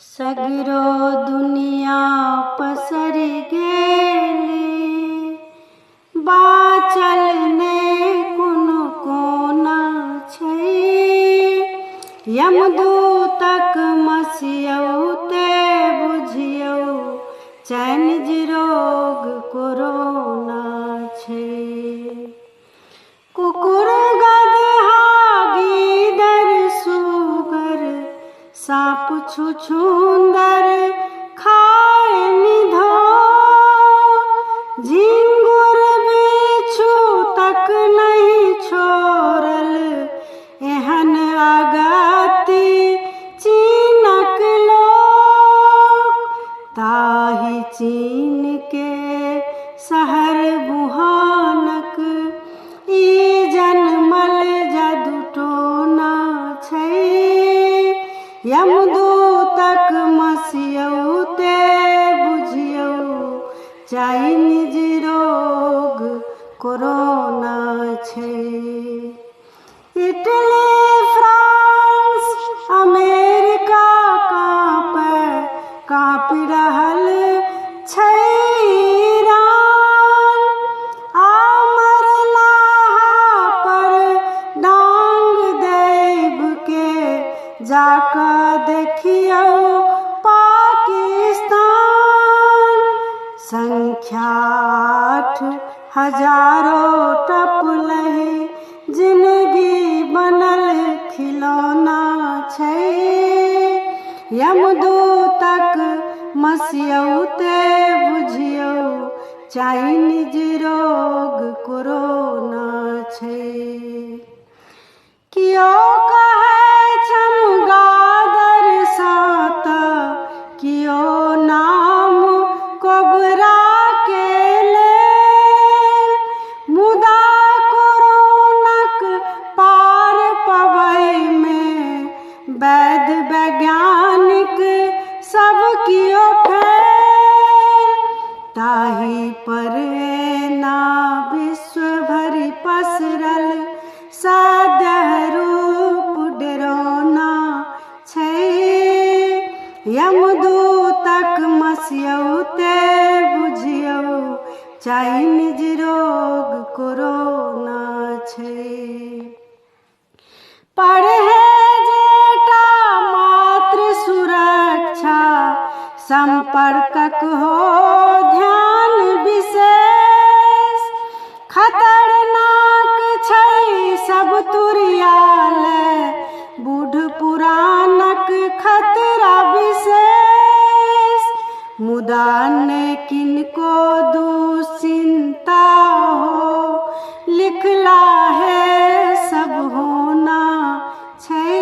सगरो दुनिया पसरि गेली, बाँचल नै कोनो कोना छै। यमदूतक मसियौ ते बुझियौ, चाइनीज रोग कोरोना छै। कुकुर गदहा गीदड़ सुगर, साँप छुछुंदर खाए निधो, झिंगुर बिच्छू तक नहीं छोड़ल, एहन अगति चीनक लोक। ताहि चीन के शहर वुहानक ई जनमल जादूटोना छै। यमदूतक मसियौ ते बुझियौ, चाइनीज रोग कोरोना छै। इटली, फ्रांस, अमेरिका काँपि रहल छै ईरान। आ मरलाहा पर डांग दैब के जाकऽ देखियौ पाकिस्तान। संख्या 8,000 टपलहि, जिंदगी बनल खिलौना छै। यमदूतक मसियौ ते बुझियौ, चाइनीज रोग कोरोना छै। कियो कहै चमगादड़ साँत, कियो नाम कोबरा के लेल। मुदा कोरोनाक पार पबै में वैद्य वैज्ञानिक सब कियो फेल। ताहि पर एना विश्व भरि पसरल सदैह रूप डेराना छै। यमदूतक मसियौ ते बुझियौ, चाइनीज रोग कोरोना छै। परहेजेटा मात्र सुरक्षा, संपर्कक हो ध्यान विशेष। खतरनाक छै सब तुरियालै, बूढ़ पुरानक खतरा विशेष। मुदा नै किनको दुश्चिंता हो, लिखला है सब होना छै।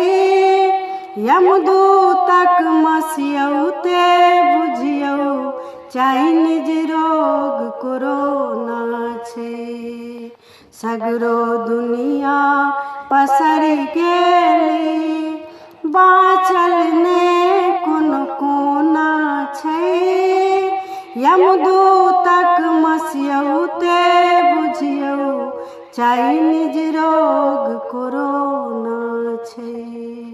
यमदूतक मसियौ ते बुझियौ, चाइनीज रोग कोरोना छै। सगरो दुनिया पसरि गेली, बाँचल नै कोनो कोना छै। यमदूतक मसियौ ते बुझियौ, चाइनीज रोग कोरोना छै।